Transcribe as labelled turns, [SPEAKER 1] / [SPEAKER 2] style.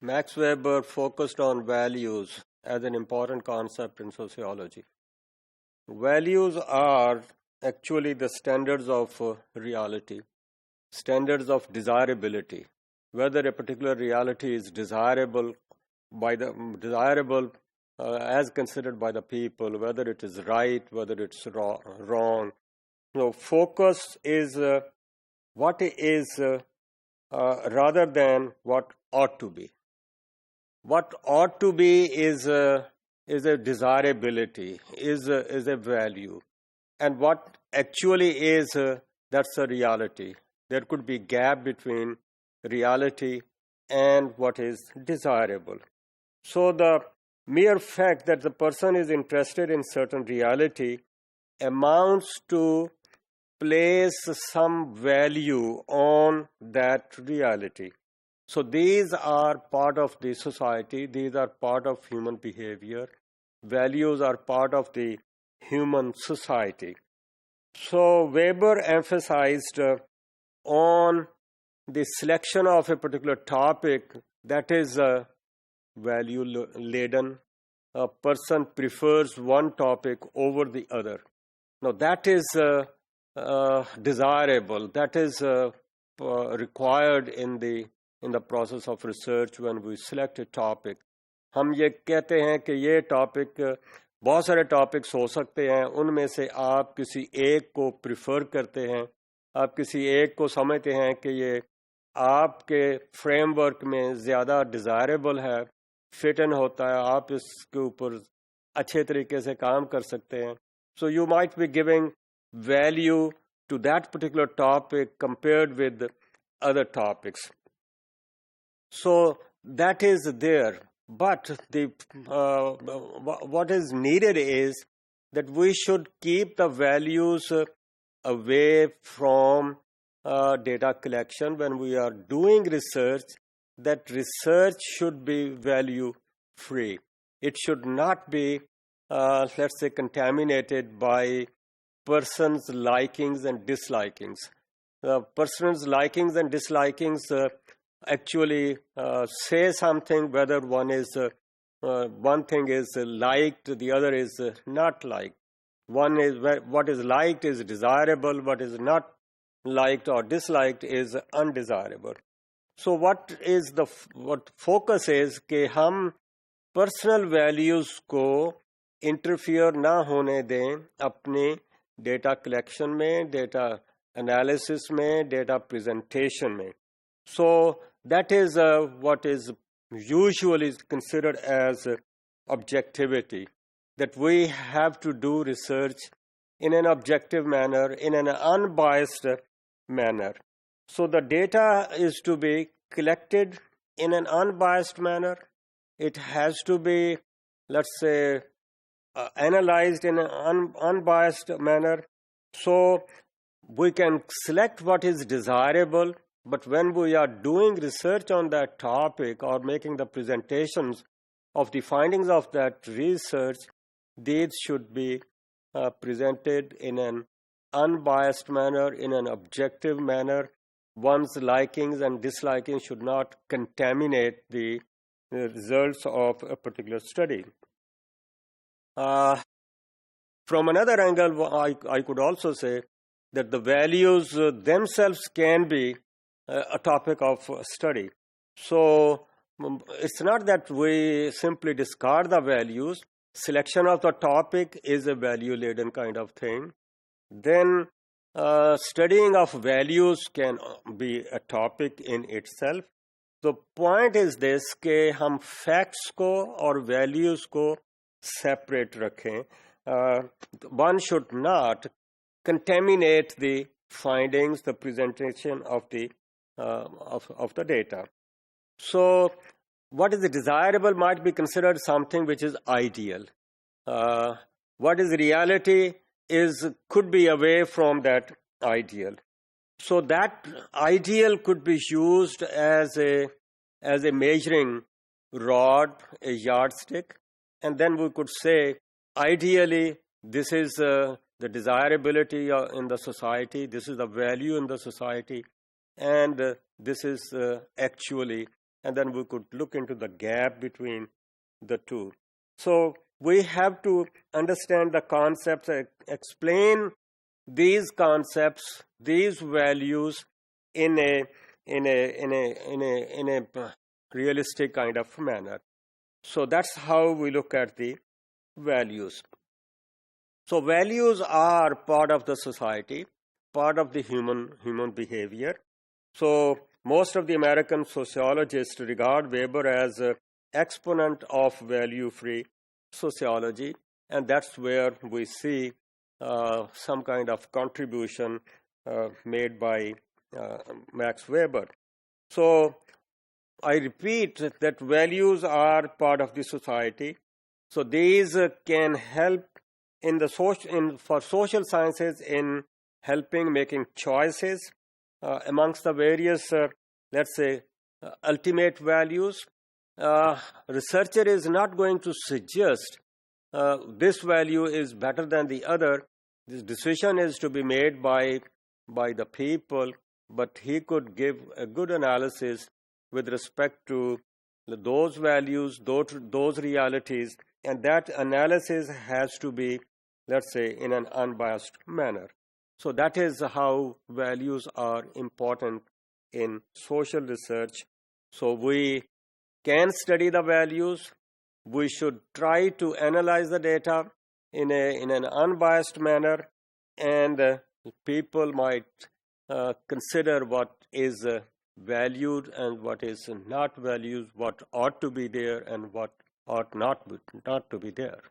[SPEAKER 1] Max Weber focused on values as an important concept in sociology. Values are actually the standards of reality, standards of desirability, whether a particular reality is desirable as considered by the people, whether it is right, whether it's wrong. So focus is what is rather than what ought to be. What ought to be is a desirability, is a value, and what actually is that's a reality. There could be gap between reality and what is desirable. So the mere fact that the person is interested in certain reality amounts to place some value on that reality. So these are part of the society, these are part of human behavior. Values are part of the human society. So Weber emphasized on the selection of a particular topic that is value laden. A person prefers one topic over the other. Now that is desirable, that is required in the process of research when we select a topic. हम ये कहते हैं कि ये topic, बहुत सारे topics हो सकते हैं, उनमें से आप किसी एक को प्रिफर करते हैं, आप किसी एक को समझते हैं कि ये आपके फ्रेमवर्क में ज़्यादा डिज़ायरेबल है, फिट इन होता है, आप इसके ऊपर अच्छे तरीके से काम कर सकते हैं. So you might be giving value to that particular topic compared with other topics. So that is there, but what is needed is that we should keep the values away from data collection when we are doing research. That research should be value free. It should not be, let's say, contaminated by person's likings and dislikings. Person's likings and dislikings actually say something, whether one thing is liked, the other is not liked. One is what is liked is desirable, what is not liked or disliked is undesirable. So what focus is कि हम personal values को interfere ना होने दें अपने data collection में, data analysis में, data presentation में. So that is what is usually considered as objectivity, that we have to do research in an objective manner, in an unbiased manner. So the data is to be collected in an unbiased manner. It has to be, let's say, analyzed in an unbiased manner. So we can select what is desirable, but when we are doing research on that topic or making the presentations of the findings of that research, these should be presented in an unbiased manner, in an objective manner. One's likings and dislikings should not contaminate the results of a particular study. From another angle, I could also say that the values themselves can be a topic of study. So it's not that we simply discard the values. Selection of the topic is a value-laden kind of thing. Then studying of values can be a topic in itself. The point is this कि हम facts को और values को separate रखें. One should not contaminate the findings, the presentation of the data. So what is desirable might be considered something which is ideal. What is reality could be away from that ideal. So that ideal could be used as a measuring rod, a yardstick, and then we could say ideally this is the desirability in the society, this is the value in the society, and this is actually and then we could look into the gap between the two. So we have to understand the concepts, explain these concepts, these values in a realistic kind of manner. So that's how we look at the values. So values are part of the society, part of the human behavior. So most of the American sociologists regard Weber as an exponent of value-free sociology, and that's where we see some kind of contribution made by Max Weber. So I repeat that values are part of the society. So these can help in the for social sciences in helping making choices amongst the various, let's say, ultimate values. Researcher is not going to suggest this value is better than the other. This decision is to be made by the people, but he could give a good analysis with respect to those values, those realities, and that analysis has to be, let's say, in an unbiased manner. So that is how values are important in social research. So we can study the values. We should try to analyze the data in an unbiased manner, and people might consider what is valued and what is not valued, what ought to be there and what ought not to be there.